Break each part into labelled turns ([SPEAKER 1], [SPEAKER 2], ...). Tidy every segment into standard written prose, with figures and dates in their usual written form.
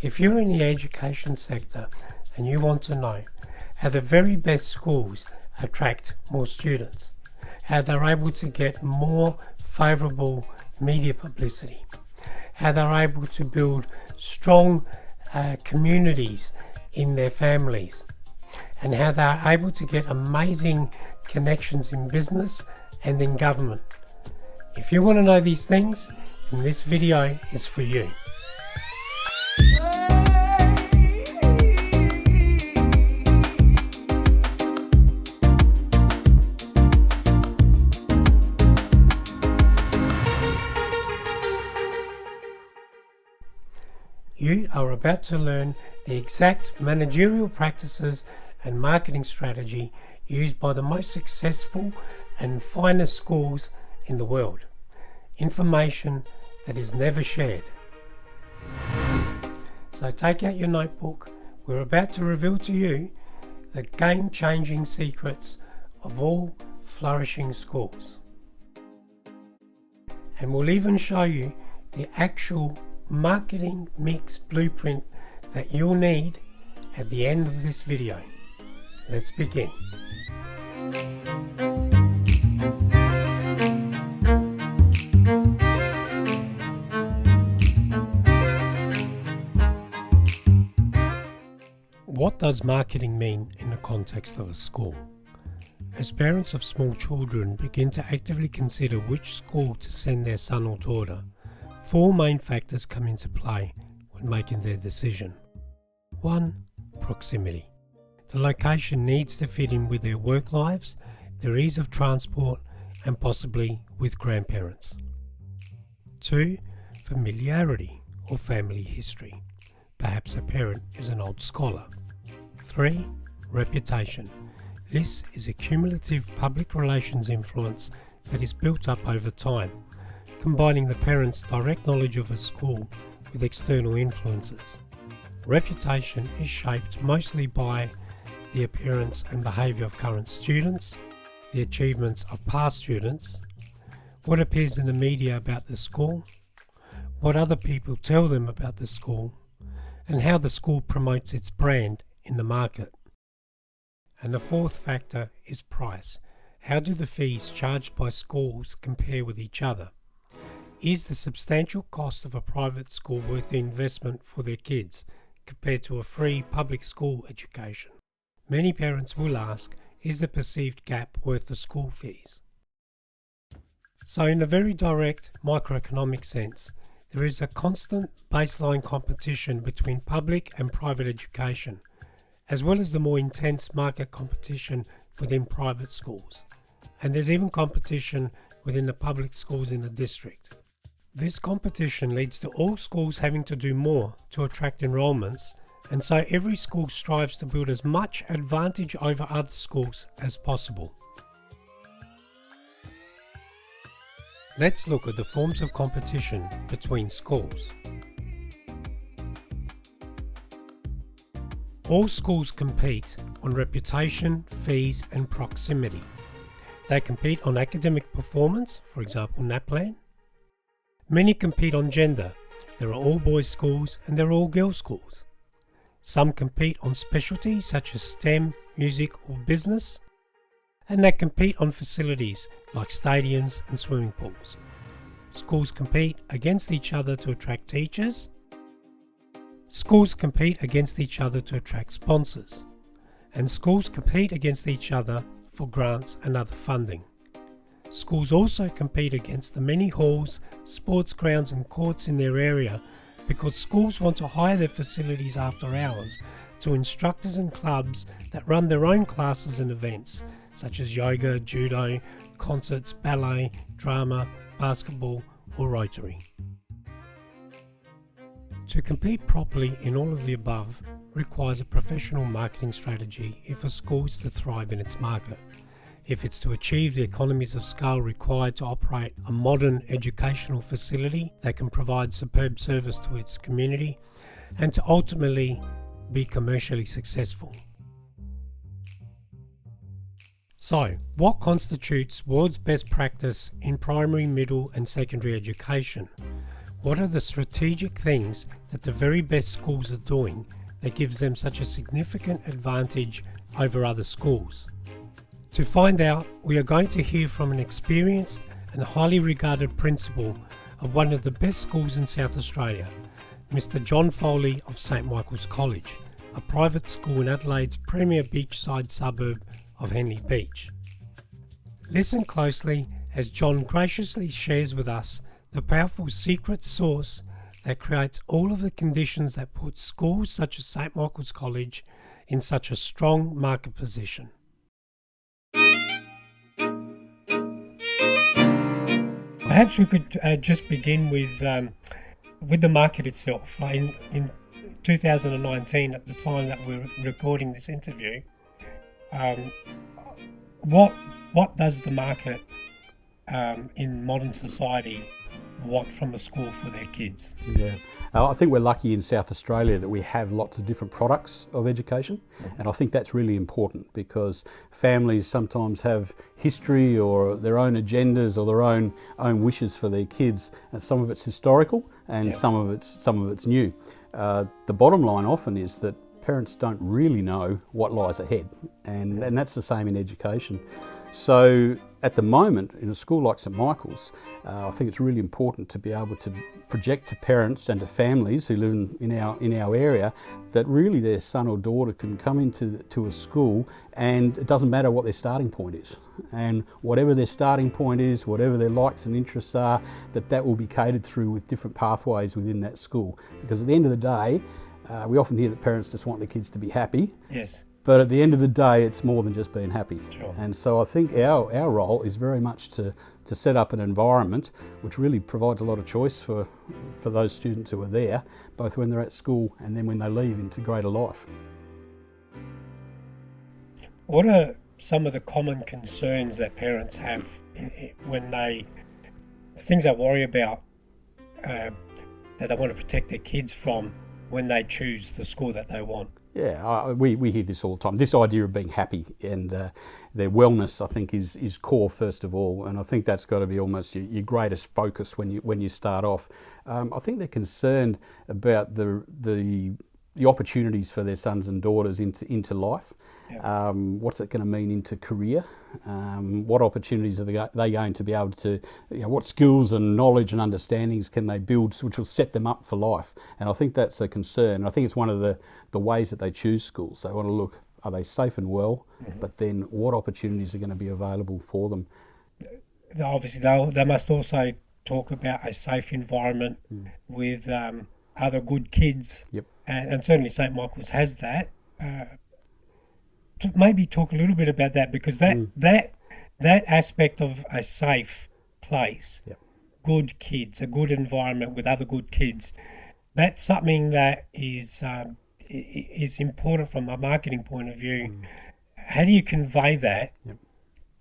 [SPEAKER 1] If you're in the education sector and you want to know how the very best schools attract more students, how they're able to get more favourable media publicity, how they're able to build strong communities in their families, and how they're able to get amazing connections in business and in government. If you want to know these things, then this video is for you. You are about to learn the exact managerial practices and marketing strategy used by the most successful and finest schools in the world. Information that is never shared. So take out your notebook. We're about to reveal to you the game-changing secrets of all flourishing schools. And we'll even show you the actual marketing mix blueprint that you'll need at the end of this video. Let's begin. What does marketing mean in the context of a school? As parents of small children begin to actively consider which school to send their son or daughter, four main factors come into play when making their decision. 1. Proximity. The location needs to fit in with their work lives, their ease of transport, and possibly with grandparents. 2. Familiarity or family history. Perhaps a parent is an old scholar. 3. Reputation. This is a cumulative public relations influence that is built up over time, combining the parents' direct knowledge of a school with external influences. Reputation is shaped mostly by the appearance and behaviour of current students, the achievements of past students, what appears in the media about the school, what other people tell them about the school, and how the school promotes its brand in the market. And the fourth factor is price. How do the fees charged by schools compare with each other? Is the substantial cost of a private school worth the investment for their kids compared to a free public school education? Many parents will ask, is the perceived gap worth the school fees? So in a very direct microeconomic sense, there is a constant baseline competition between public and private education, as well as the more intense market competition within private schools. And there's even competition within the public schools in the district. This competition leads to all schools having to do more to attract enrolments, and so every school strives to build as much advantage over other schools as possible. Let's look at the forms of competition between schools. All schools compete on reputation, fees, and proximity. They compete on academic performance, for example NAPLAN. Many compete on gender. There are all boys schools and there are all girls schools. Some compete on specialties such as STEM, music or business. And they compete on facilities like stadiums and swimming pools. Schools compete against each other to attract teachers. Schools compete against each other to attract sponsors. And schools compete against each other for grants and other funding. Schools also compete against the many halls, sports grounds and courts in their area because schools want to hire their facilities after hours to instructors and clubs that run their own classes and events such as yoga, judo, concerts, ballet, drama, basketball or Rotary. To compete properly in all of the above requires a professional marketing strategy if a school is to thrive in its market. If it's to achieve the economies of scale required to operate a modern educational facility that can provide superb service to its community and to ultimately be commercially successful. So, what constitutes world's best practice in primary, middle and secondary education? What are the strategic things that the very best schools are doing that gives them such a significant advantage over other schools? To find out, we are going to hear from an experienced and highly regarded principal of one of the best schools in South Australia, Mr. John Foley of St Michael's College, a private school in Adelaide's premier beachside suburb of Henley Beach. Listen closely as John graciously shares with us the powerful secret sauce that creates all of the conditions that put schools such as St Michael's College in such a strong market position. Perhaps we could just begin with the market itself. In 2019, at the time that we're recording this interview, what does the market in modern society want from a school for their kids?
[SPEAKER 2] Yeah, I think we're lucky in South Australia that we have lots of different products of education, and I think that's really important because families sometimes have history or their own agendas or their own wishes for their kids, and some of it's historical and some of it's new. The bottom line often is that parents don't really know what lies ahead, and that's the same in education. So at the moment, in a school like St Michael's, I think it's really important to be able to project to parents and to families who live in our area that really their son or daughter can come into a school, and it doesn't matter what their starting point is. And whatever their starting point is, whatever their likes and interests are, that will be catered through with different pathways within that school. Because at the end of the day, we often hear that parents just want their kids to be happy.
[SPEAKER 1] Yes.
[SPEAKER 2] But at the end of the day, it's more than just being happy.
[SPEAKER 1] Sure.
[SPEAKER 2] And so I think our role is very much to set up an environment which really provides a lot of choice for those students who are there, both when they're at school and then when they leave into greater life.
[SPEAKER 1] What are some of the common concerns that parents have when things they worry about that they want to protect their kids from when they choose the school that they want?
[SPEAKER 2] Yeah, we hear this all the time. This idea of being happy and their wellness, I think, is core first of all, and I think that's got to be almost your greatest focus when you start off. I think they're concerned about the opportunities for their sons and daughters into life. Yeah. What's it going to mean into career? What opportunities are they going to be able to, what skills and knowledge and understandings can they build which will set them up for life? And I think that's a concern. I think it's one of the ways that they choose schools. They want to look, are they safe and well? Mm-hmm. But then what opportunities are going to be available for them?
[SPEAKER 1] Obviously, they must also talk about a safe environment with other good kids.
[SPEAKER 2] Yep.
[SPEAKER 1] And certainly St Michael's has that. Maybe talk a little bit about that, because that aspect of a safe place, good kids, a good environment with other good kids, that's something that is important from a marketing point of view. How do you convey that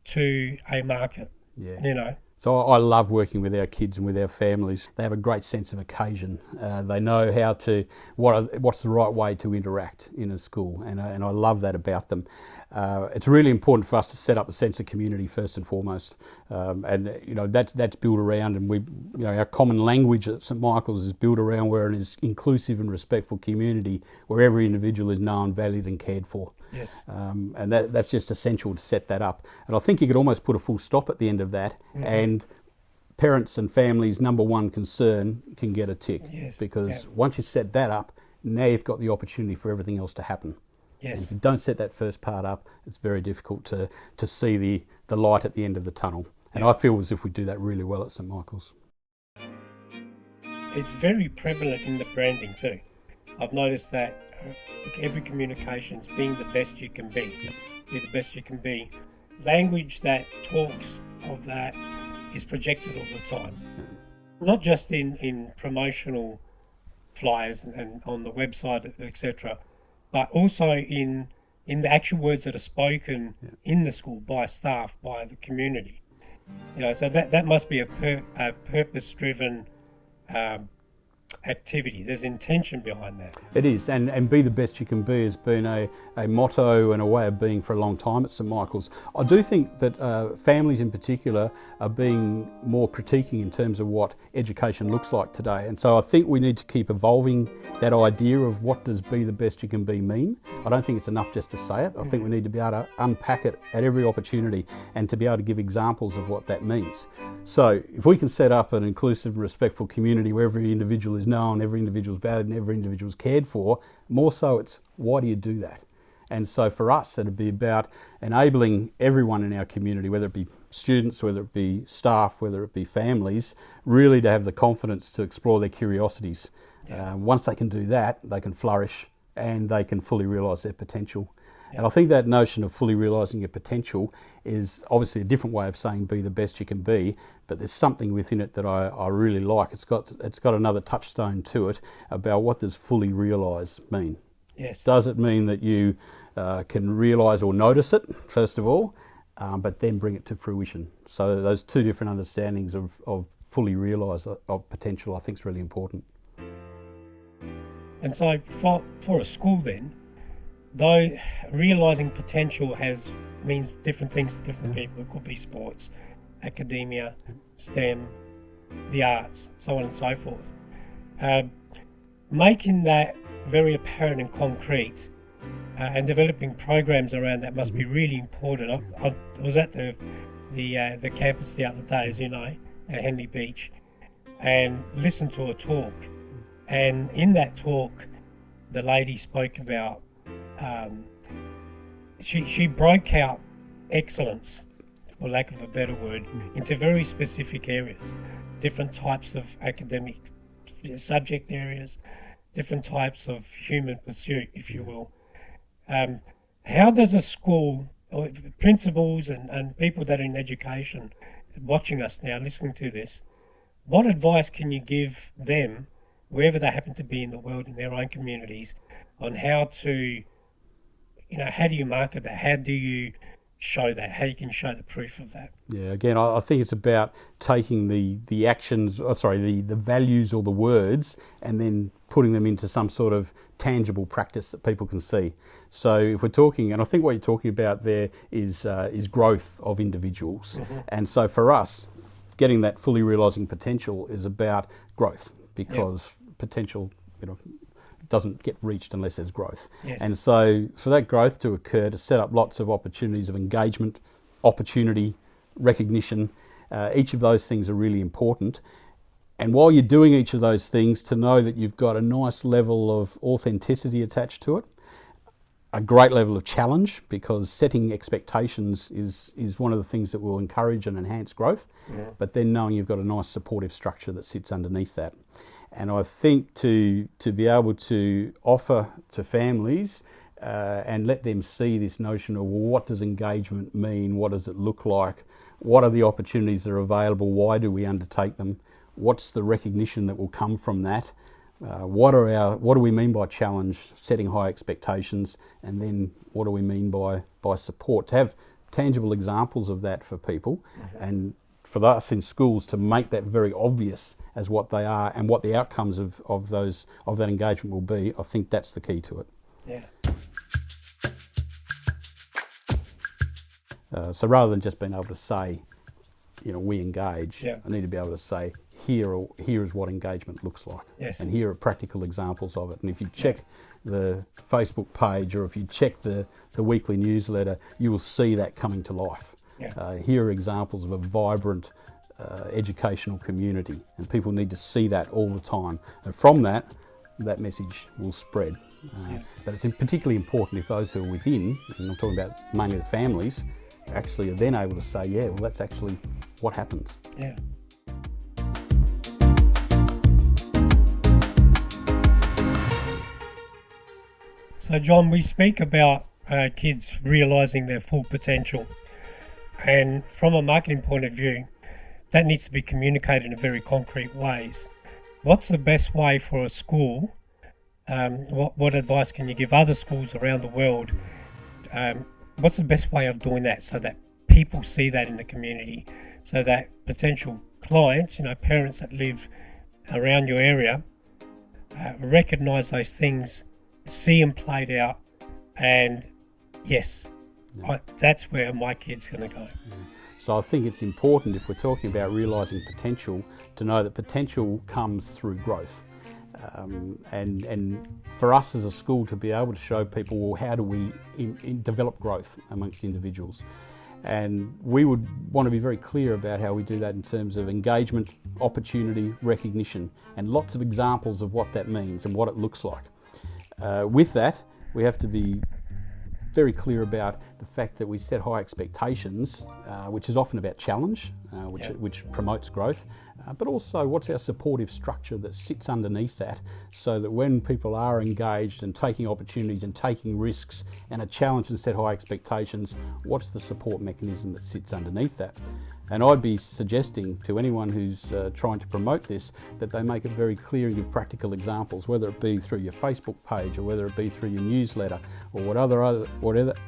[SPEAKER 1] to a market?
[SPEAKER 2] Yeah. So I love working with our kids and with our families. They have a great sense of occasion. They know how to what's the right way to interact in a school, and I love that about them. It's really important for us to set up a sense of community first and foremost, and that's built around, and our common language at St Michael's is built around where it is inclusive and respectful community where every individual is known, valued, and cared for.
[SPEAKER 1] Yes.
[SPEAKER 2] And that's just essential to set that up. And I think you could almost put a full stop at the end of that, and parents and families' number one concern can get a tick.
[SPEAKER 1] Yes.
[SPEAKER 2] Because once you set that up, now you've got the opportunity for everything else to happen.
[SPEAKER 1] Yes.
[SPEAKER 2] And if you don't set that first part up, it's very difficult to see the light at the end of the tunnel. And I feel as if we do that really well at St Michael's.
[SPEAKER 1] It's very prevalent in the branding too. I've noticed that every communication's being the best you can be. Be the best you can be. Language that talks of that is projected all the time. Not just in promotional flyers and on the website, etc., but also in the actual words that are spoken in the school by staff, by the community. So that must be a purpose-driven activity. There's intention behind that.
[SPEAKER 2] It is, and be the best you can be has been a motto and a way of being for a long time at St Michael's. I do think that families in particular are being more critiquing in terms of what education looks like today, and so I think we need to keep evolving that idea of what does be the best you can be mean. I don't think it's enough just to say it. I think we need to be able to unpack it at every opportunity and to be able to give examples of what that means. So if we can set up an inclusive and respectful community where every individual is known, every individual is valued and every individual is cared for, more so it's why do you do that? And so for us it'd be about enabling everyone in our community, whether it be students, whether it be staff, whether it be families, really to have the confidence to explore their curiosities. Once they can do that, they can flourish and they can fully realise their potential. And I think that notion of fully realising your potential is obviously a different way of saying be the best you can be, but there's something within it that I really like. It's got another touchstone to it about what does fully realise mean.
[SPEAKER 1] Yes.
[SPEAKER 2] Does it mean that you can realise or notice it, first of all, but then bring it to fruition? So those two different understandings of fully realise of potential I think is really important.
[SPEAKER 1] And so for a school then, though realising potential means different things to different people. It could be sports, academia, STEM, the arts, so on and so forth. Making that very apparent and concrete and developing programs around that must be really important. I was at the campus the other day, as you know, at Henley Beach, and listened to a talk. And in that talk, the lady spoke about she broke out excellence, for lack of a better word, into very specific areas, different types of academic subject areas, different types of human pursuit, if you will. How does a school, or principals and people that are in education watching us now, listening to this, what advice can you give them, wherever they happen to be in the world, in their own communities, on how to, how do you market that? How do you show that? How you can show the proof of that?
[SPEAKER 2] Yeah, again, I think it's about taking the actions, the values or the words, and then putting them into some sort of tangible practice that people can see. So if we're talking, and I think what you're talking about there is growth of individuals. Mm-hmm. And so for us, getting that fully realising potential is about growth, because potential, doesn't get reached unless there's growth.
[SPEAKER 1] Yes.
[SPEAKER 2] And so for that growth to occur, to set up lots of opportunities of engagement, opportunity, recognition, each of those things are really important. And while you're doing each of those things, to know that you've got a nice level of authenticity attached to it, a great level of challenge, because setting expectations is one of the things that will encourage and enhance growth, but then knowing you've got a nice supportive structure that sits underneath that. And I think to be able to offer to families and let them see this notion of, well, what does engagement mean? What does it look like? What are the opportunities that are available? Why do we undertake them? What's the recognition that will come from that? What do we mean by challenge, setting high expectations, and then what do we mean by support? To have tangible examples of that for people, and for us in schools to make that very obvious as what they are and what the outcomes of that engagement will be. I think that's the key to it.
[SPEAKER 1] Yeah.
[SPEAKER 2] So rather than just being able to say, we engage,
[SPEAKER 1] I
[SPEAKER 2] need to be able to say, here is what engagement looks like.
[SPEAKER 1] Yes.
[SPEAKER 2] And here are practical examples of it. And if you check the Facebook page, or if you check the weekly newsletter, you will see that coming to life.
[SPEAKER 1] Yeah.
[SPEAKER 2] Here are examples of a vibrant educational community, and people need to see that all the time. And from that message will spread. But it's particularly important if those who are within, and I'm talking about mainly the families, actually are then able to say, that's actually what happens.
[SPEAKER 1] Yeah. So, John, we speak about kids realising their full potential. And from a marketing point of view, that needs to be communicated in very concrete ways. What's the best way for a school? What advice can you give other schools around the world? What's the best way of doing that so that people see that in the community, so that potential clients, parents that live around your area, recognise those things, see them played out, and yes, that's where my kid's going to go.
[SPEAKER 2] So I think it's important, if we're talking about realising potential, to know that potential comes through growth. And for us as a school to be able to show people, well, how do we develop growth amongst individuals? And we would want to be very clear about how we do that in terms of engagement, opportunity, recognition, and lots of examples of what that means and what it looks like. With that, we have to be very clear about the fact that we set high expectations, which is often about challenge, which promotes growth, but also what's our supportive structure that sits underneath that, so that when people are engaged and taking opportunities and taking risks and are challenged and set high expectations, what's the support mechanism that sits underneath that? And I'd be suggesting to anyone who's trying to promote this that they make it very clear and give practical examples, whether it be through your Facebook page or whether it be through your newsletter or whatever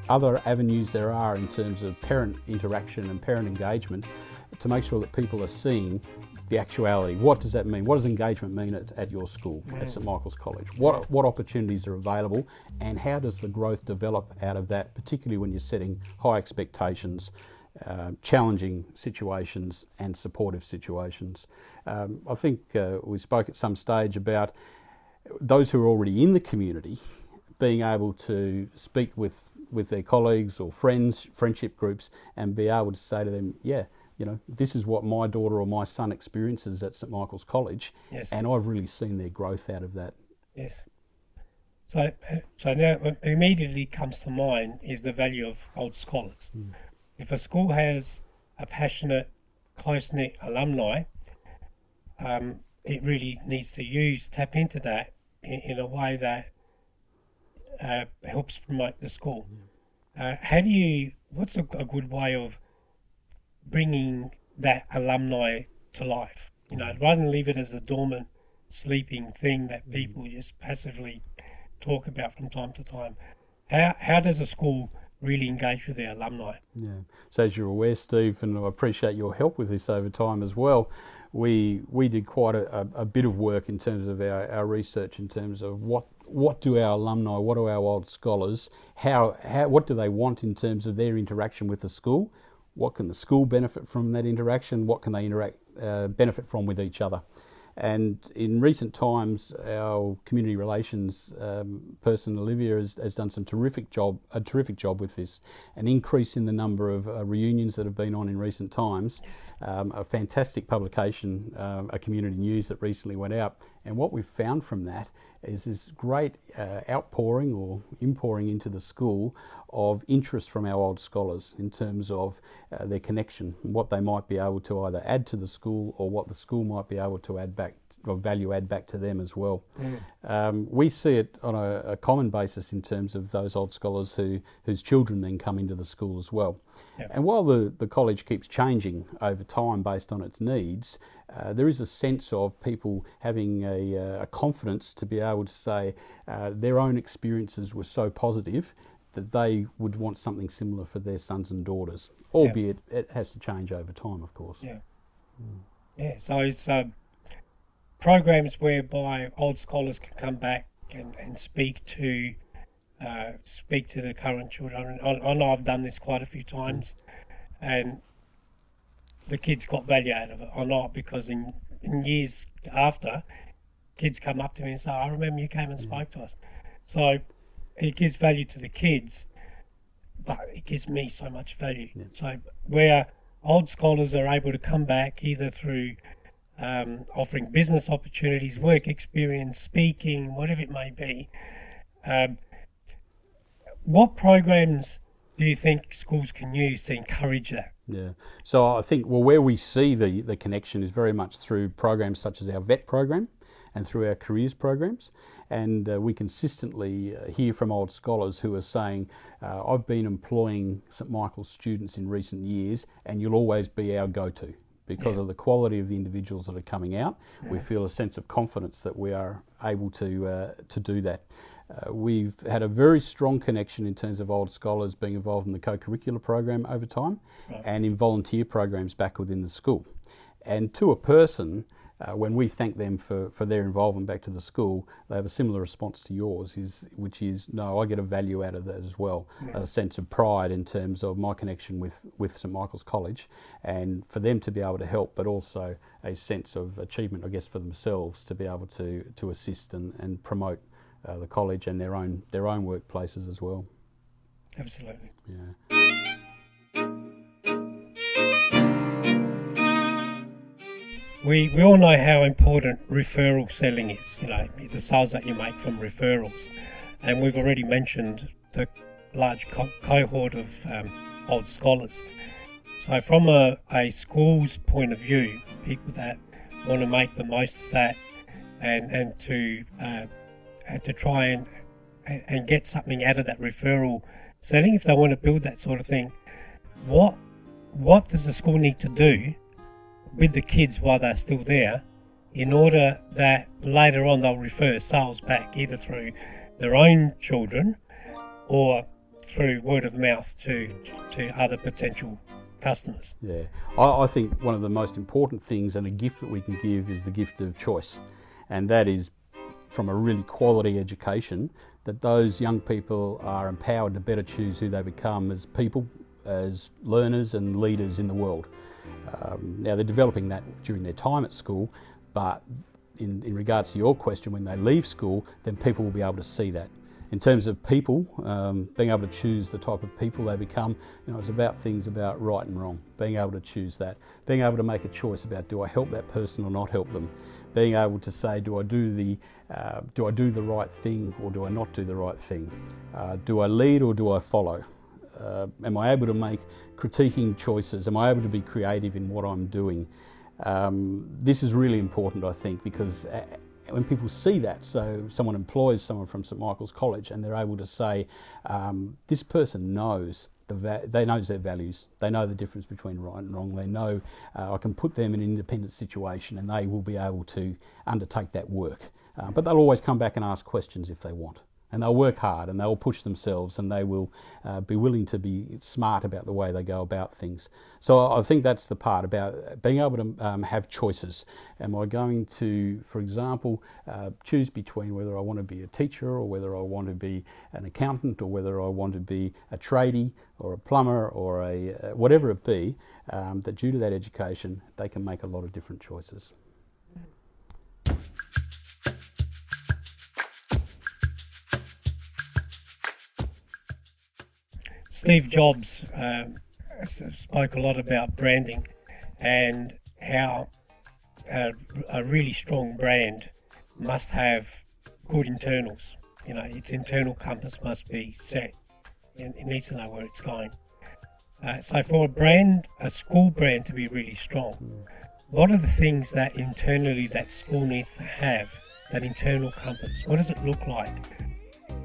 [SPEAKER 2] other avenues there are in terms of parent interaction and parent engagement, to make sure that people are seeing the actuality. What does that mean? What does engagement mean at your school, at St Michael's College? What opportunities are available, and how does the growth develop out of that, particularly when you're setting high expectations, challenging situations and supportive situations. I think we spoke at some stage about those who are already in the community being able to speak with their colleagues or friends, friendship groups, and be able to say to them, this is what my daughter or my son experiences at St Michael's College, and I've really seen their growth out of that.
[SPEAKER 1] Yes. So now what immediately comes to mind is the value of old scholars. If a school has a passionate, close-knit alumni, it really needs to tap into that in a way that helps promote the school. What's a good way of bringing that alumni to life? Rather than leave it as a dormant, sleeping thing that people just passively talk about from time to time. How does a school really engage with their alumni? Yeah.
[SPEAKER 2] So as you're aware, Steve, and I appreciate your help with this over time as well, we did quite a bit of work in terms of our research in terms of what do our alumni, what do our old scholars, what do they want in terms of their interaction with the school? What can the school benefit from that interaction? What can they benefit from with each other? And in recent times, our community relations person, Olivia, has done a terrific job with this. An increase in the number of reunions that have been on in recent times.
[SPEAKER 1] Yes.
[SPEAKER 2] A fantastic publication, a community news that recently went out. And what we've found from that is this great outpouring or inpouring into the school of interest from our old scholars in terms of their connection, what they might be able to either add to the school or what the school might be able to add back, or value add back to them as well. We see it on a common basis in terms of those old scholars whose children then come into the school as well. Yep. And while the college keeps changing over time based on its needs, there is a sense of people having a confidence to be able to say their own experiences were so positive that they would want something similar for their sons and daughters, albeit it has to change over time, of course.
[SPEAKER 1] So it's programs whereby old scholars can come back and speak to the current children. I know I've done this quite a few times, and the kids got value out of it. I know, because in years after, kids come up to me and say, I remember you came and spoke to us. So it gives value to the kids, but it gives me so much value. So where old scholars are able to come back either through offering business opportunities, work experience, speaking, whatever it may be, what programs do you think schools can use to encourage that?
[SPEAKER 2] So I think, where we see the connection is very much through programs such as our VET program and through our careers programs. And we consistently hear from old scholars who are saying, I've been employing St Michael's students in recent years, and you'll always be our go-to. Because of the quality of the individuals that are coming out, we feel a sense of confidence that we are able to do that. We've had a very strong connection in terms of old scholars being involved in the co-curricular program over time and in volunteer programs back within the school. And to a person, when we thank them for their involvement back to the school, they have a similar response to yours, which is, no, I get a value out of that as well, a sense of pride in terms of my connection with St Michael's College, and for them to be able to help, but also a sense of achievement, I guess, for themselves to be able to assist and promote the college and their own workplaces as well.
[SPEAKER 1] Absolutely.
[SPEAKER 2] Yeah.
[SPEAKER 1] We all know how important referral selling is, the sales that you make from referrals. And we've already mentioned the large cohort of old scholars. So from a school's point of view, people that want to make the most of that and to try and get something out of that referral selling, if they want to build that sort of thing, what does the school need to do with the kids while they're still there in order that later on they'll refer sales back either through their own children or through word of mouth to other potential customers?
[SPEAKER 2] Yeah, I think one of the most important things and a gift that we can give is the gift of choice, and that is from a really quality education, that those young people are empowered to better choose who they become as people, as learners and leaders in the world. Now they're developing that during their time at school, but in regards to your question, when they leave school, then people will be able to see that. In terms of people, being able to choose the type of people they become, it's about things about right and wrong, being able to choose that, being able to make a choice about, do I help that person or not help them, being able to say, do I do the right thing or do I not do the right thing, do I lead or do I follow? Am I able to make critiquing choices? Am I able to be creative in what I'm doing? This is really important, I think, because when people see that, so someone employs someone from St Michael's College and they're able to say, this person knows they know their values, they know the difference between right and wrong, they know I can put them in an independent situation and they will be able to undertake that work. But they'll always come back and ask questions if they want. And they'll work hard and they'll push themselves and they will be willing to be smart about the way they go about things. So I think that's the part about being able to have choices. Am I going to, for example, choose between whether I want to be a teacher or whether I want to be an accountant or whether I want to be a tradie or a plumber or a whatever it be, that due to that education, they can make a lot of different choices.
[SPEAKER 1] Steve Jobs spoke a lot about branding and how a really strong brand must have good internals. Its internal compass must be set. It needs to know where it's going. So for a school brand to be really strong, what are the things that internally that school needs to have, that internal compass? What does it look like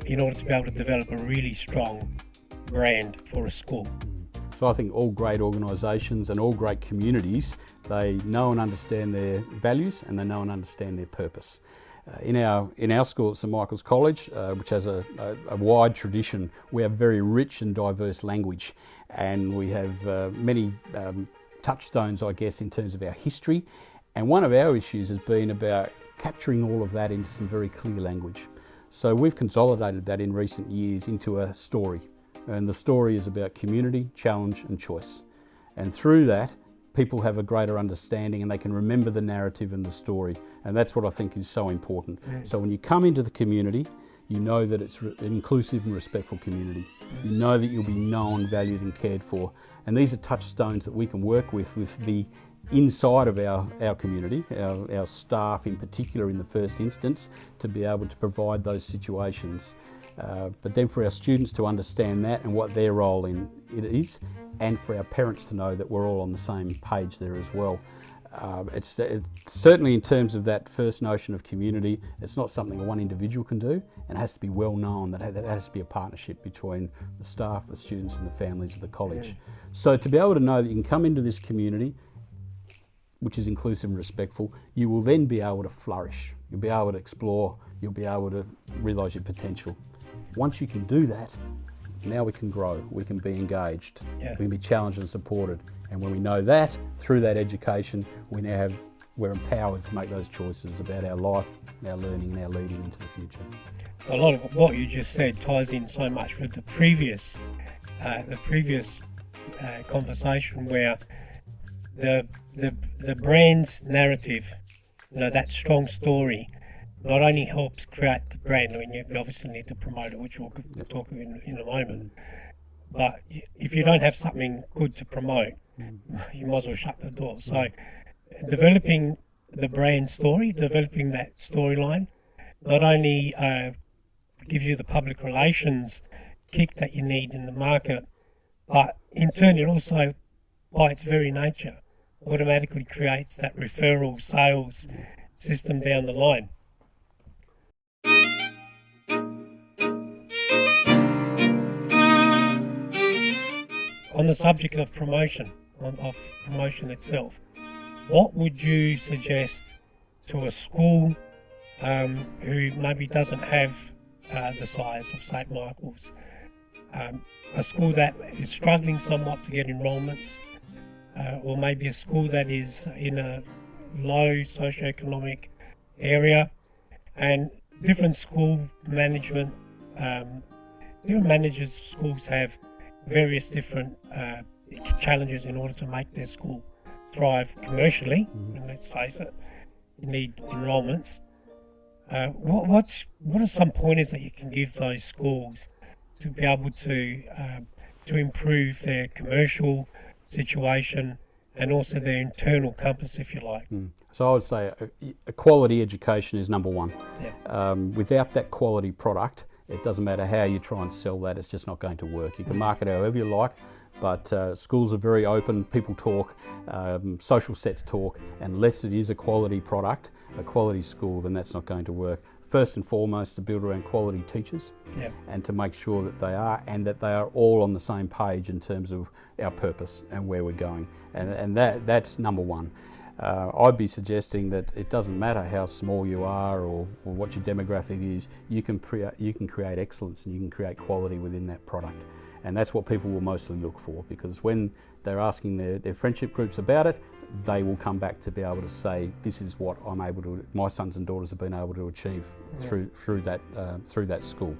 [SPEAKER 1] in order to be able to develop a really strong brand for a school?
[SPEAKER 2] So I think all great organisations and all great communities, they know and understand their values and they know and understand their purpose. In our school at St Michael's College, which has a wide tradition, we have very rich and diverse language, and we have many touchstones, I guess, in terms of our history. And one of our issues has been about capturing all of that into some very clear language. So we've consolidated that in recent years into a story. And the story is about community, challenge and choice. And through that, people have a greater understanding and they can remember the narrative and the story. And that's what I think is so important. So when you come into the community, you know that it's an inclusive and respectful community. You know that you'll be known, valued and cared for. And these are touchstones that we can work with the inside of our community, our staff in particular in the first instance, to be able to provide those situations. But then for our students to understand that and what their role in it is, and for our parents to know that we're all on the same page there as well. It's certainly in terms of that first notion of community, it's not something one individual can do, and it has to be well known that has to be a partnership between the staff, the students and the families of the college. So to be able to know that you can come into this community, which is inclusive and respectful, you will then be able to flourish. You'll be able to explore, you'll be able to realise your potential. Once you can do that, now we can grow, we can be engaged, we can be challenged and supported. And when we know that, through that education, we now have we're empowered to make those choices about our life, our learning and our leading into the future.
[SPEAKER 1] A lot of what you just said ties in so much with the previous conversation, where the brand's narrative, that strong story, not only helps create the brand. I mean, you obviously need to promote it, which we'll talk in a moment. But if you don't have something good to promote, you might as well shut the door. So, developing the brand story, developing that storyline, not only gives you the public relations kick that you need in the market, but in turn it also, by its very nature, automatically creates that referral sales system down the line. On the subject of promotion, of promotion itself, what would you suggest to a school who maybe doesn't have the size of St. Michael's, a school that is struggling somewhat to get enrolments, or maybe a school that is in a low socioeconomic area, and different school management, different managers of schools have various different challenges in order to make their school thrive commercially. And let's face it, you need enrolments. What are some pointers that you can give those schools to be able to improve their commercial situation and also their internal compass, if you like?
[SPEAKER 2] So I would say a quality education is number one.
[SPEAKER 1] Yeah.
[SPEAKER 2] Without that quality product, it doesn't matter how you try and sell that, it's just not going to work. You can market however you like, but schools are very open, people talk, social sets talk, unless it is a quality product, a quality school, then that's not going to work. First and foremost, to build around quality teachers, and to make sure that they are all on the same page in terms of our purpose and where we're going, and that's number one. I'd be suggesting that it doesn't matter how small you are or what your demographic is, you can create excellence and you can create quality within that product. And that's what people will mostly look for, because when they're asking their friendship groups about it, they will come back to be able to say, this is what my sons and daughters have been able to achieve through that school.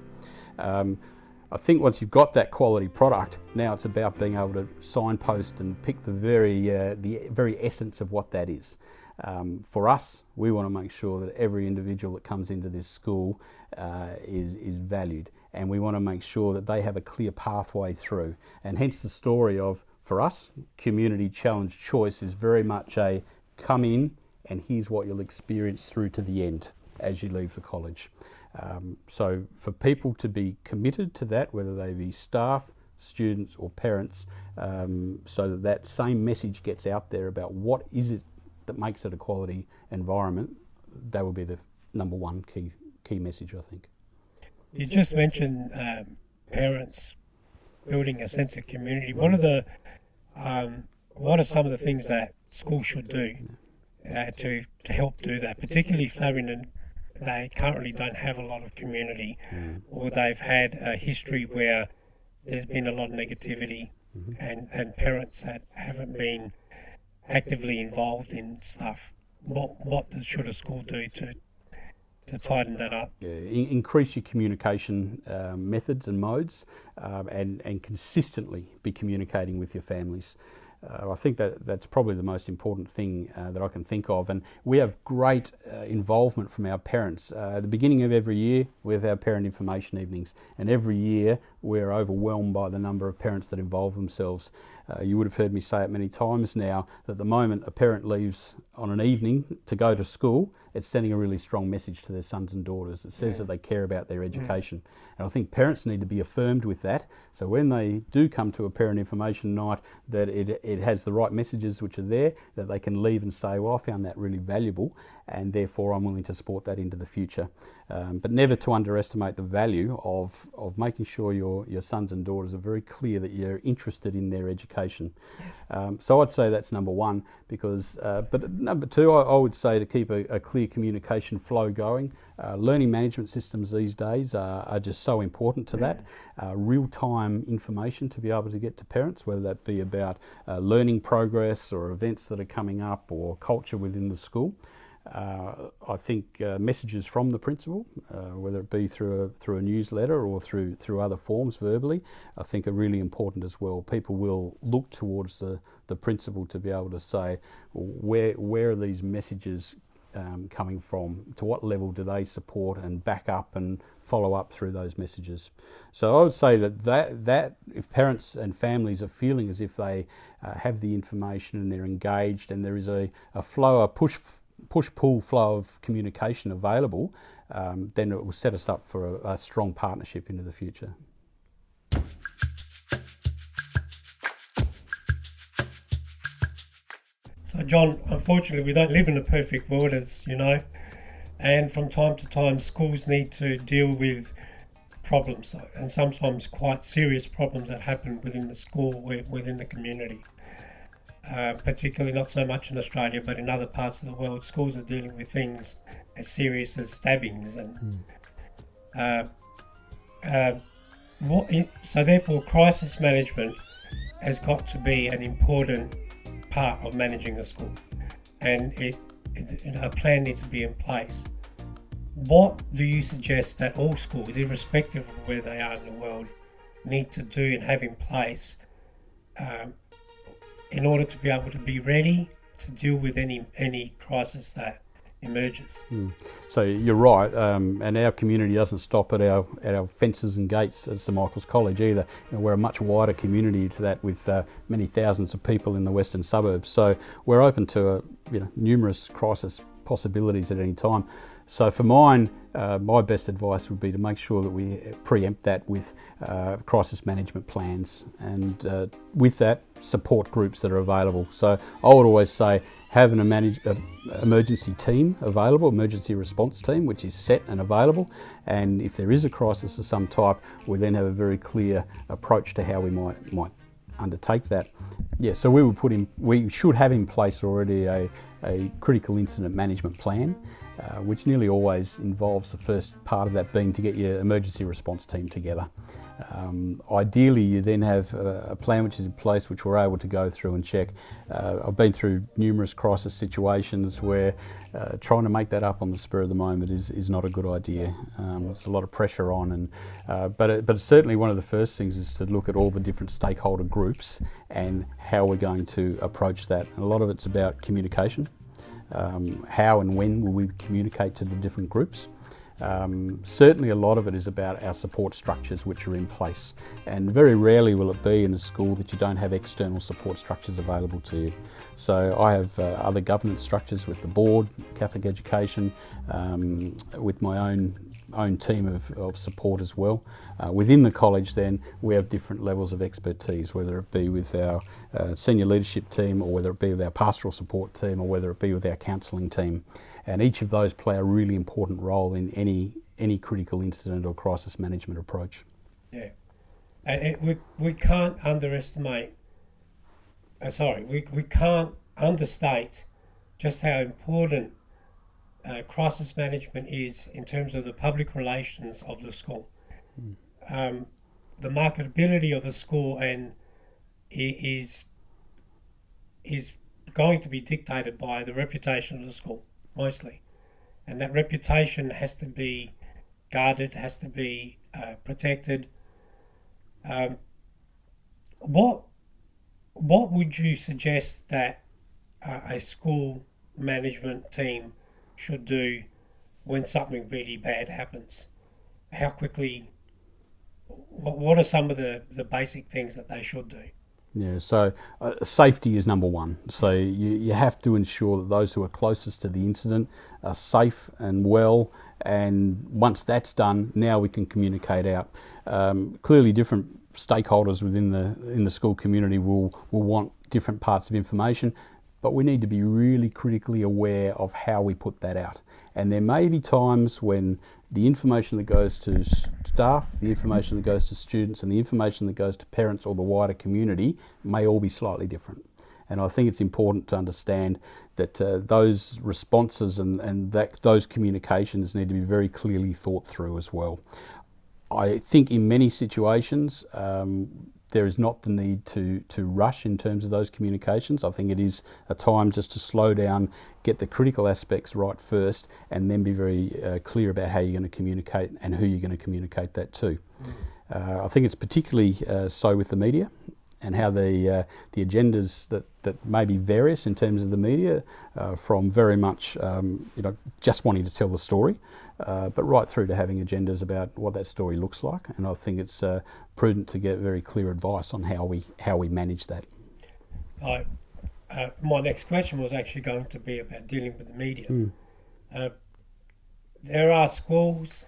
[SPEAKER 2] I think once you've got that quality product, now it's about being able to signpost and pick the very essence of what that is. For us, we want to make sure that every individual that comes into this school is valued, and we want to make sure that they have a clear pathway through. And hence the story of, for us, Community Challenge Choice is very much a come in and here's what you'll experience through to the end as you leave the college. So for people to be committed to that, whether they be staff, students or parents, so that same message gets out there about what is it that makes it a quality environment, that will be the number one key message, I think.
[SPEAKER 1] You just mentioned parents building a sense of community. What are some of the things that schools should do to help do that, particularly if they currently don't have a lot of community, or they've had a history where there's been a lot of negativity, and parents that haven't been actively involved in stuff? What should a school do to tighten that up?
[SPEAKER 2] Increase your communication methods and modes, and consistently be communicating with your families. I think that's probably the most important thing that I can think of, and we have great involvement from our parents. At the beginning of every year we have our parent information evenings, and every year we're overwhelmed by the number of parents that involve themselves. You would have heard me say it many times now, that the moment a parent leaves on an evening to go to school, it's sending a really strong message to their sons and daughters. It says that they care about their education. And I think parents need to be affirmed with that. So when they do come to a parent information night, that it has the right messages which are there, that they can leave and say, well, I found that really valuable. and therefore I'm willing to support that into the future. But never to underestimate the value of making sure your sons and daughters are very clear that you're interested in their education.
[SPEAKER 1] Yes.
[SPEAKER 2] So I'd say that's number one, because but number two, I would say to keep a clear communication flow going. Learning management systems these days are just so important to that. Real-time information to be able to get to parents, whether that be about learning progress or events that are coming up or culture within the school. I think messages from the principal, whether it be through a newsletter or through other forms verbally, I think are really important as well. People will look towards the principal to be able to say, where are these messages coming from? To what level do they support and back up and follow up through those messages? So I would say that if parents and families are feeling as if they have the information and they're engaged and there is a flow, a push-pull flow of communication available, then it will set us up for a strong partnership into the future.
[SPEAKER 1] So John, unfortunately we don't live in a perfect world, as you know, and from time to time schools need to deal with problems, and sometimes quite serious problems that happen within the school, within the community. Particularly not so much in Australia, but in other parts of the world, schools are dealing with things as serious as stabbings and so therefore crisis management has got to be an important part of managing a school, and a plan needs to be in place. What do you suggest that all schools, irrespective of where they are in the world, need to do and have in place in order to be able to be ready to deal with any crisis that emerges?
[SPEAKER 2] So you're right, and our community doesn't stop at our fences and gates at St Michael's College either. We're a much wider community to that, with many thousands of people in the western suburbs. So we're open to numerous crisis possibilities at any time. So for mine, my best advice would be to make sure that we preempt that with crisis management plans, and with that, support groups that are available. So I would always say have an emergency team available, emergency response team, which is set and available, and if there is a crisis of some type, we then have a very clear approach to how we might undertake that. Yeah, so we should have in place already a critical incident management plan, which nearly always involves the first part of that being to get your emergency response team together. Ideally, you then have a plan which is in place, which we're able to go through and check. I've been through numerous crisis situations where trying to make that up on the spur of the moment is not a good idea. There's a lot of pressure on, but certainly one of the first things is to look at all the different stakeholder groups and how we're going to approach that. And a lot of it's about communication. How and when will we communicate to the different groups? Certainly a lot of it is about our support structures which are in place, and very rarely will it be in a school that you don't have external support structures available to you. So I have other governance structures with the board, Catholic Education, with my own team of support as well. Within the college then we have different levels of expertise, whether it be with our senior leadership team, or whether it be with our pastoral support team, or whether it be with our counselling team. And each of those play a really important role in any critical incident or crisis management approach.
[SPEAKER 1] Yeah, and we can't underestimate, we can't understate just how important crisis management is in terms of the public relations of the school. The marketability of the school and is going to be dictated by the reputation of the school, mostly. And that reputation has to be guarded, has to be protected. What would you suggest that a school management team should do when something really bad happens? How quickly, what are some of the basic things that they should do?
[SPEAKER 2] Yeah, so safety is number one. So you have to ensure that those who are closest to the incident are safe and well, and once that's done, now we can communicate out. Clearly different stakeholders within the school community will want different parts of information. but we need to be really critically aware of how we put that out. And there may be times when the information that goes to staff, the information that goes to students, and the information that goes to parents or the wider community may all be slightly different. And I think it's important to understand that those responses and that those communications need to be very clearly thought through as well. I think in many situations there is not the need to rush in terms of those communications. I think it is a time just to slow down, get the critical aspects right first, and then be very clear about how you're going to communicate and who you're going to communicate that to. I think it's particularly so with the media, and how the agendas that may be various in terms of the media, from very much just wanting to tell the story, but right through to having agendas about what that story looks like. And I think it's prudent to get very clear advice on how we manage that.
[SPEAKER 1] My next question was actually going to be about dealing with the media. There are schools,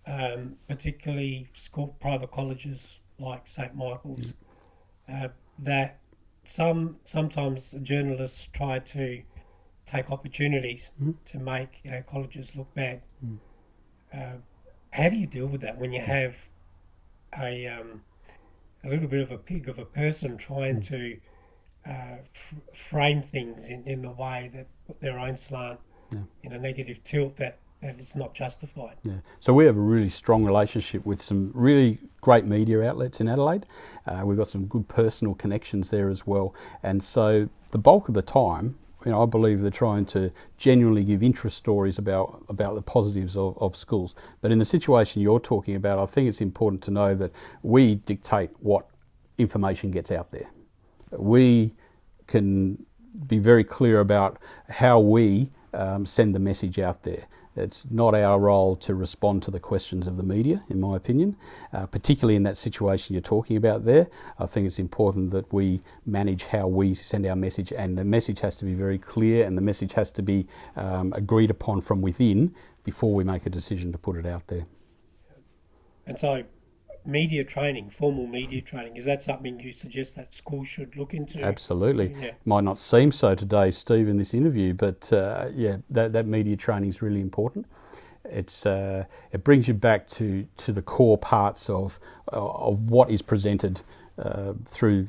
[SPEAKER 1] particularly private colleges like St. Michael's, that sometimes journalists try to take opportunities to make colleges look bad. How do you deal with that when you have a little bit of a pig of a person trying to frame things in the way that put their own slant in a negative tilt that it's not justified?
[SPEAKER 2] Yeah. So we have a really strong relationship with some really great media outlets in Adelaide. We've got some good personal connections there as well. And so the bulk of the time, I believe they're trying to genuinely give interest stories about the positives of schools. But in the situation you're talking about, I think it's important to know that we dictate what information gets out there. We can be very clear about how we send the message out there. It's not our role to respond to the questions of the media, in my opinion, particularly in that situation you're talking about there. I think it's important that we manage how we send our message, and the message has to be very clear, and the message has to be agreed upon from within before we make a decision to put it out there.
[SPEAKER 1] And so media training, formal media training, is that something you suggest that schools should look into?
[SPEAKER 2] Absolutely.
[SPEAKER 1] Yeah.
[SPEAKER 2] Might not seem so today, Steve, in this interview, but that media training is really important. It brings you back to the core parts of what is presented through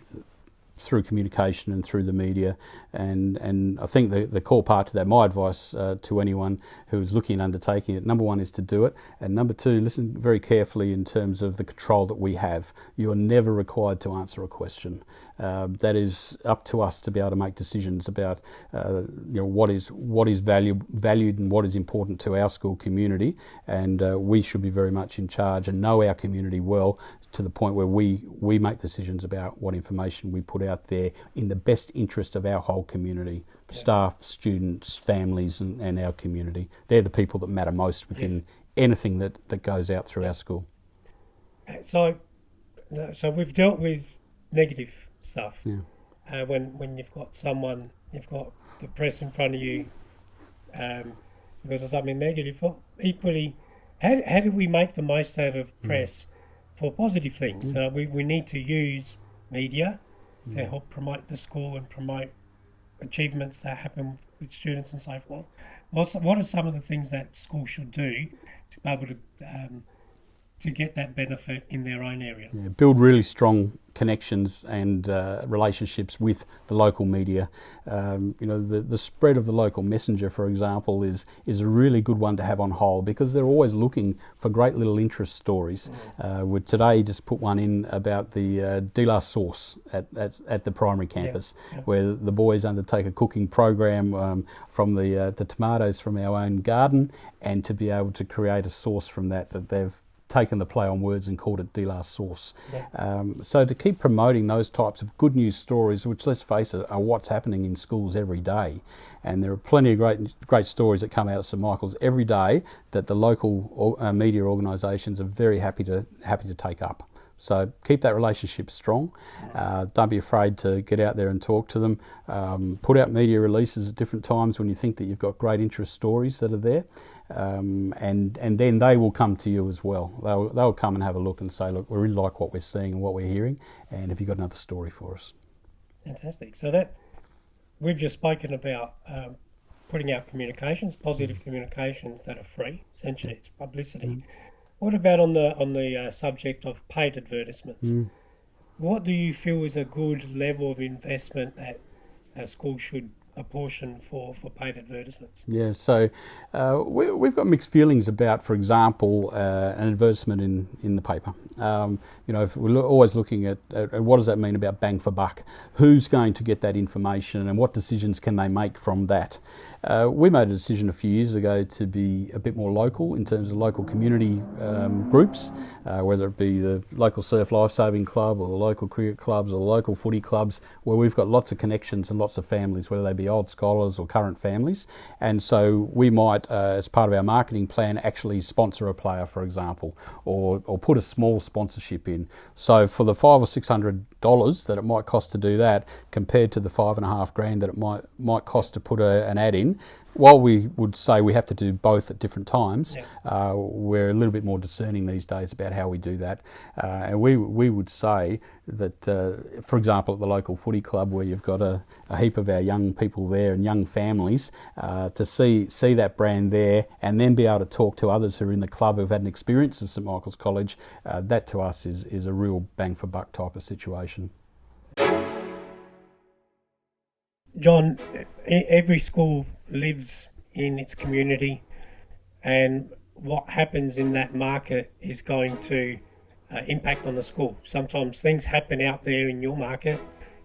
[SPEAKER 2] communication and through the media, and I think the core part to that, my advice to anyone who is looking at undertaking it, number one is to do it, and number two, listen very carefully in terms of the control that we have. You're never required to answer a question. That is up to us to be able to make decisions about what is valued and what is important to our school community, and we should be very much in charge and know our community well, to the point where we make decisions about what information we put out there in the best interest of our whole community, staff, students, families, and our community. They're the people that matter most within anything that goes out through our school.
[SPEAKER 1] So we've dealt with negative stuff. Yeah. When you've got the press in front of you because of something negative. Equally, how do we make the most out of press for positive things? We need to use media to help promote the school and promote achievements that happen with students and so forth. What are some of the things that schools should do to be able to get that benefit in their own area?
[SPEAKER 2] Yeah, build really strong connections and relationships with the local media. The spread of the local messenger, for example, is a really good one to have on hold, because they're always looking for great little interest stories. We today just put one in about the de la sauce at the primary campus, where the boys undertake a cooking program from the tomatoes from our own garden, and to be able to create a sauce from that they've taken the play on words and called it de la sauce. So to keep promoting those types of good news stories, which, let's face it, are what's happening in schools every day, and there are plenty of great stories that come out of St. Michael's every day that the local media organisations are very happy to take up. So keep that relationship strong. Don't be afraid to get out there and talk to them. Put out media releases at different times when you think that you've got great interest stories that are there. And then they will come to you as well. They'll come and have a look and say, look, we really like what we're seeing and what we're hearing, and have you got another story for us?
[SPEAKER 1] Fantastic. So that we've just spoken about putting out communications, positive communications that are free. Essentially, it's publicity. What about on the subject of paid advertisements? What do you feel is a good level of investment that a school should apportion for paid advertisements?
[SPEAKER 2] Yeah, so we've got mixed feelings about, for example, an advertisement in the paper. If we're always looking at what does that mean about bang for buck? Who's going to get that information and what decisions can they make from that? We made a decision a few years ago to be a bit more local in terms of local community groups, whether it be the local surf lifesaving club or the local cricket clubs or the local footy clubs, where we've got lots of connections and lots of families, whether they be old scholars or current families. And so we might, as part of our marketing plan, actually sponsor a player, for example, or put a small sponsorship in. So for the $500 or $600 that it might cost to do that, compared to the $5,500 that it might cost to put an ad in, while we would say we have to do both at different times, we're a little bit more discerning these days about how we do that. And we would say that, for example, at the local footy club where you've got a heap of our young people there and young families, to see that brand there and then be able to talk to others who are in the club who've had an experience of St Michael's College, that to us is a real bang for buck type of situation.
[SPEAKER 1] John, every school lives in its community, and what happens in that market is going to impact on the school. Sometimes things happen out there in your market,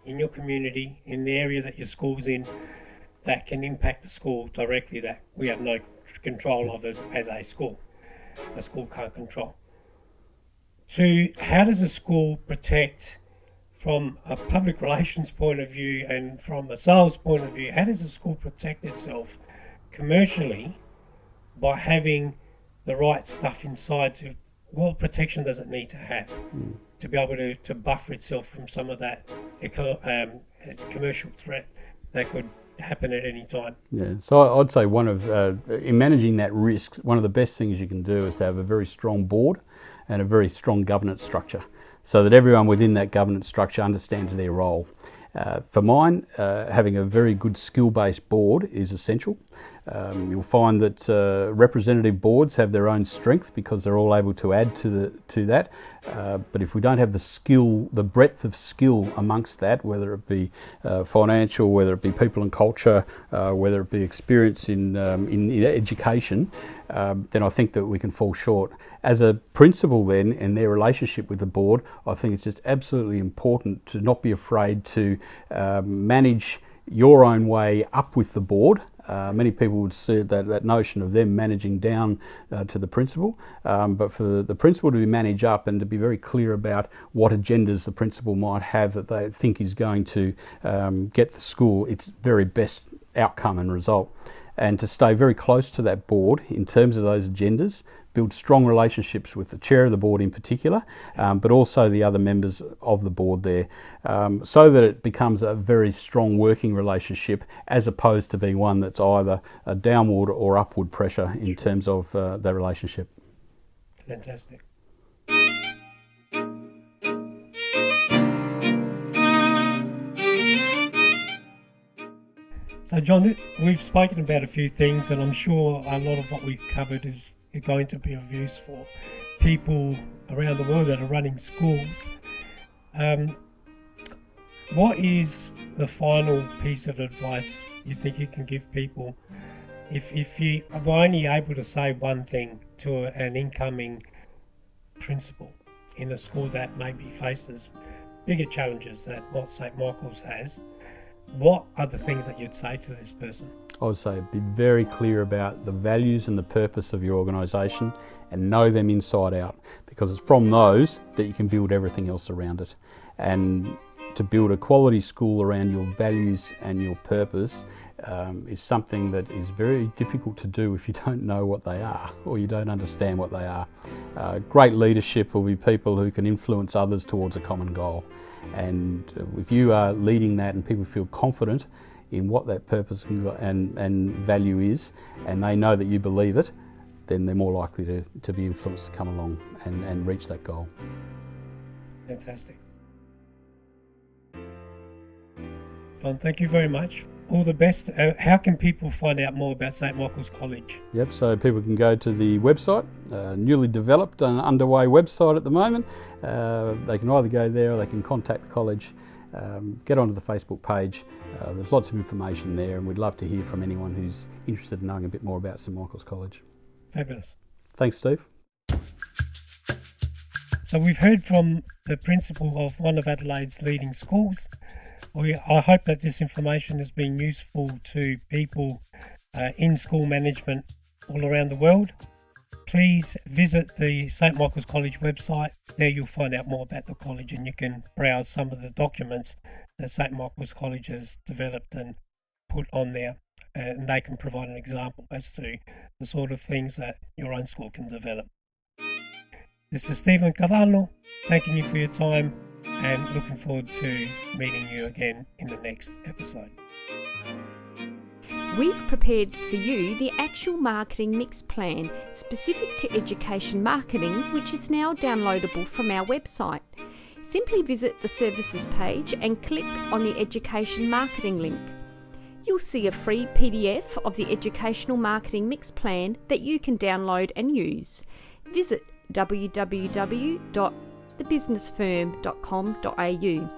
[SPEAKER 1] in your community, in the area that your school's in, that can impact the school directly, that we have no control of as a school. A school can't control. So how does a school protect, from a public relations point of view and from a sales point of view, how does a school protect itself commercially by having the right stuff inside? What protection does it need to have to be able to buffer itself from some of that commercial threat that could happen at any time?
[SPEAKER 2] Yeah, so I'd say in managing that risk, one of the best things you can do is to have a very strong board and a very strong governance structure, so that everyone within that governance structure understands their role. For mine, having a very good skill-based board is essential. You'll find that representative boards have their own strength because they're all able to add to that. But if we don't have the breadth of skill amongst that, whether it be financial, whether it be people and culture, whether it be experience in education, then I think that we can fall short. As a principal then, in their relationship with the board, I think it's just absolutely important to not be afraid to manage your own way up with the board. Many people would see that notion of them managing down to the principal, but for the principal to be managed up and to be very clear about what agendas the principal might have that they think is going to get the school its very best outcome and result, and to stay very close to that board in terms of those agendas, build strong relationships with the chair of the board in particular, but also the other members of the board there, so that it becomes a very strong working relationship as opposed to being one that's either a downward or upward pressure in terms of the relationship.
[SPEAKER 1] Fantastic. So John, we've spoken about a few things, and I'm sure a lot of what we've covered is going to be of use for people around the world that are running schools. What is the final piece of advice you think you can give people if you are only able to say one thing to an incoming principal in a school that maybe faces bigger challenges that what St Michael's has? What are the things that you'd say to this person?
[SPEAKER 2] I would say be very clear about the values and the purpose of your organisation and know them inside out, because it's from those that you can build everything else around it. And to build a quality school around your values and your purpose is something that is very difficult to do if you don't know what they are or you don't understand what they are. Great leadership will be people who can influence others towards a common goal. And if you are leading that and people feel confident in what that purpose and value is, and they know that you believe it, then they're more likely to be influenced to come along and reach that goal.
[SPEAKER 1] Fantastic. John, thank you very much. All the best. How can people find out more about St Michael's College?
[SPEAKER 2] Yep, so people can go to the website, newly developed and underway website at the moment. They can either go there or they can contact the college, get onto the Facebook page. There's lots of information there, and we'd love to hear from anyone who's interested in knowing a bit more about St Michael's College.
[SPEAKER 1] Fabulous.
[SPEAKER 2] Thanks, Steve.
[SPEAKER 1] So we've heard from the principal of one of Adelaide's leading schools. I hope that this information has been useful to people in school management all around the world. Please visit the St Michael's College website. There you'll find out more about the college, and you can browse some of the documents that St Michael's College has developed and put on there. And they can provide an example as to the sort of things that your own school can develop. This is Stephen Cavallo, thanking you for your time and looking forward to meeting you again in the next episode.
[SPEAKER 3] We've prepared for you the actual marketing mix plan specific to education marketing, which is now downloadable from our website. Simply visit the services page and click on the education marketing link. You'll see a free PDF of the educational marketing mix plan that you can download and use. Visit www.thebusinessfirm.com.au.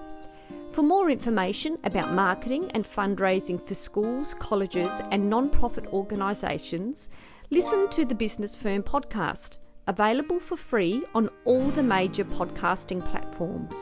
[SPEAKER 3] For more information about marketing and fundraising for schools, colleges and non-profit organisations, listen to the Business Firm podcast, available for free on all the major podcasting platforms.